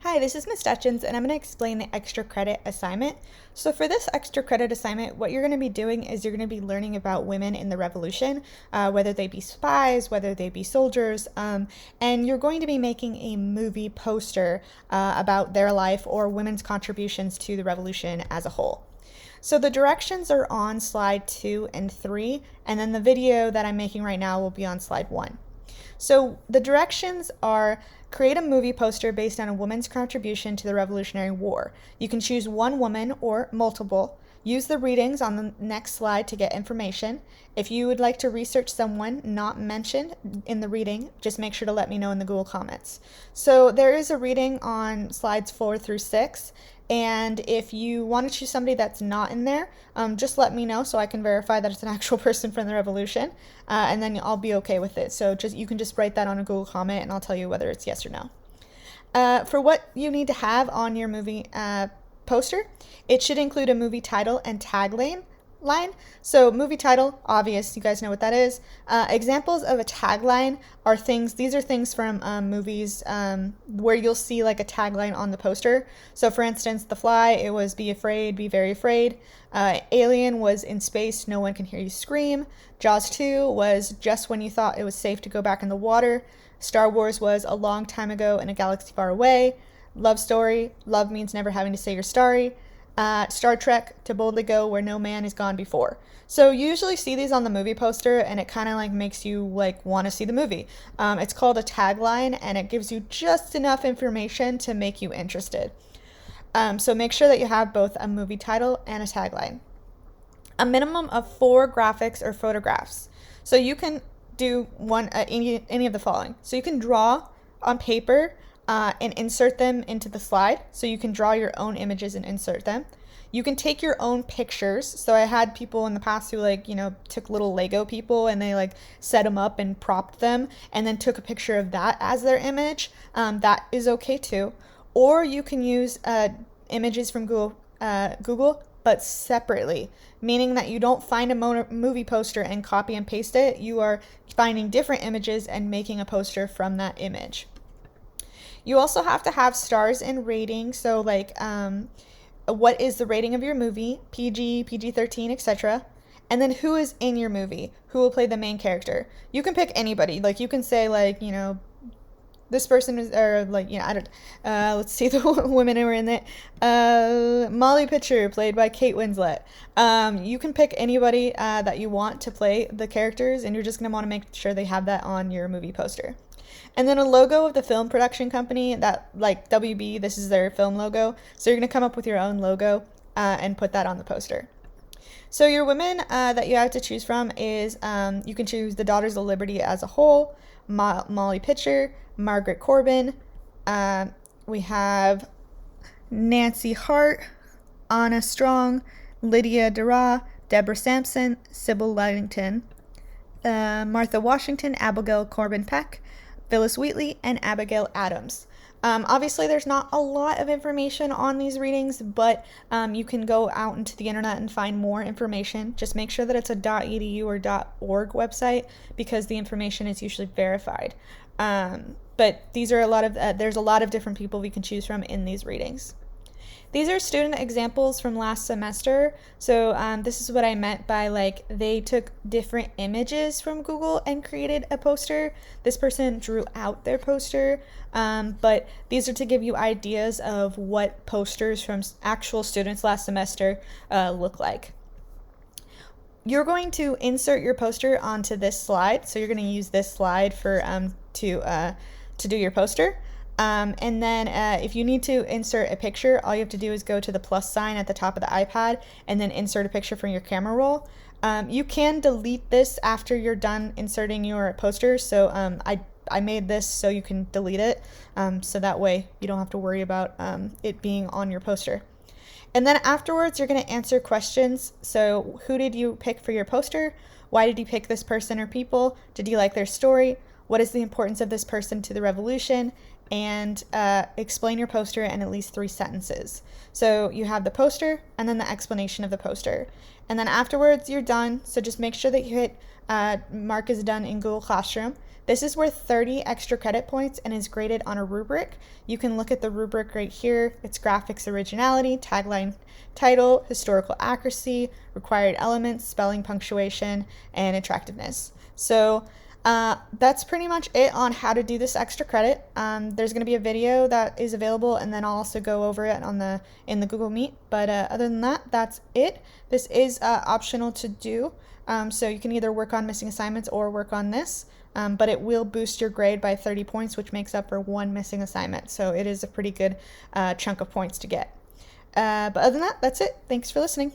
Hi, this is Miss Dutchins, and I'm going to explain the extra credit assignment. So, for this extra credit assignment, what you're going to be doing is you're going to be learning about women in the Revolution, whether they be spies, whether they be soldiers, and you're going to be making a movie poster about their life or women's contributions to the Revolution as a whole. So the directions are on slide 2 and 3, and then the video that I'm making right now will be on slide 1. So the directions are create a movie poster based on a woman's contribution to the Revolutionary War. You can choose one woman or multiple. Use the readings on the next slide to get information. If you would like to research someone not mentioned in the reading, just make sure to let me know in the Google Comments. So there is a reading on slides 4 through 6, and if you want to choose somebody that's not in there, just let me know so I can verify that it's an actual person from the Revolution, and then I'll be okay with it. So you can just write that on a Google comment, and I'll tell you whether it's yes or no. For what you need to have on your movie poster, it should include a movie title and tagline. So movie title, obvious, you guys know what that is. Examples of a tagline are these are things from movies where you'll see like a tagline on the poster. So for instance, The Fly, it was be afraid, be very afraid. Alien was in space, no one can hear you scream. Jaws 2 was just when you thought it was safe to go back in the water. Star Wars was a long time ago in a galaxy far away. Love Story, love means never having to say you're sorry. Star Trek, to boldly go where no man has gone before. So you usually see these on the movie poster, and it kind of like makes you like want to see the movie. It's called a tagline, and it gives you just enough information to make you interested. So make sure that you have both a movie title and a tagline. A minimum of 4 graphics or photographs. So you can do any of the following. So you can draw on paper and insert them into the slide. So you can draw your own images and insert them. You can take your own pictures. So I had people in the past who took little Lego people and they set them up and propped them and then took a picture of that as their image. That is okay too. Or you can use images from Google, but separately, meaning that you don't find a movie poster and copy and paste it. You are finding different images and making a poster from that image. You also have to have stars and rating. So what is the rating of your movie? PG, PG-13, etc. And then who is in your movie? Who will play the main character? You can pick anybody. You can say this person is, or I don't, let's see the women who are in it. Molly Pitcher, played by Kate Winslet. You can pick anybody that you want to play the characters, and you're just going to want to make sure they have that on your movie poster. And then a logo of the film production company that, WB, this is their film logo. So you're going to come up with your own logo and put that on the poster. So your women that you have to choose from is, you can choose the Daughters of Liberty as a whole, Molly Pitcher, Margaret Corbin. We have Nancy Hart, Anna Strong, Lydia Dara, Deborah Sampson, Sybil Ludington, Martha Washington, Abigail Corbin Peck, Phyllis Wheatley, and Abigail Adams. Obviously, there's not a lot of information on these readings, but you can go out into the internet and find more information. Just make sure that it's a .edu or .org website because the information is usually verified. But these are there's a lot of different people we can choose from in these readings. These are student examples from last semester. So this is what I meant by they took different images from Google and created a poster. This person drew out their poster, but these are to give you ideas of what posters from actual students last semester look like. You're going to insert your poster onto this slide. So you're going to use this slide for to do your poster. And then if you need to insert a picture, all you have to do is go to the plus sign at the top of the iPad and then insert a picture from your camera roll. You can delete this after you're done inserting your poster. So I made this so you can delete it. So that way you don't have to worry about it being on your poster. And then afterwards, you're going to answer questions. So who did you pick for your poster? Why did you pick this person or people? Did you like their story? What is the importance of this person to the revolution? and explain your poster in at least 3 sentences. So you have the poster and then the explanation of the poster. And then afterwards, you're done. So just make sure that you hit mark as done in Google Classroom. This is worth 30 extra credit points and is graded on a rubric. You can look at the rubric right here. It's graphics originality, tagline title, historical accuracy, required elements, spelling, punctuation, and attractiveness. So that's pretty much it on how to do this extra credit. There's going to be a video that is available, and then I'll also go over it in the Google Meet. But other than that, that's it. This is optional to do, so you can either work on missing assignments or work on this. But it will boost your grade by 30 points, which makes up for 1 missing assignment. So it is a pretty good chunk of points to get. But other than that, that's it. Thanks for listening.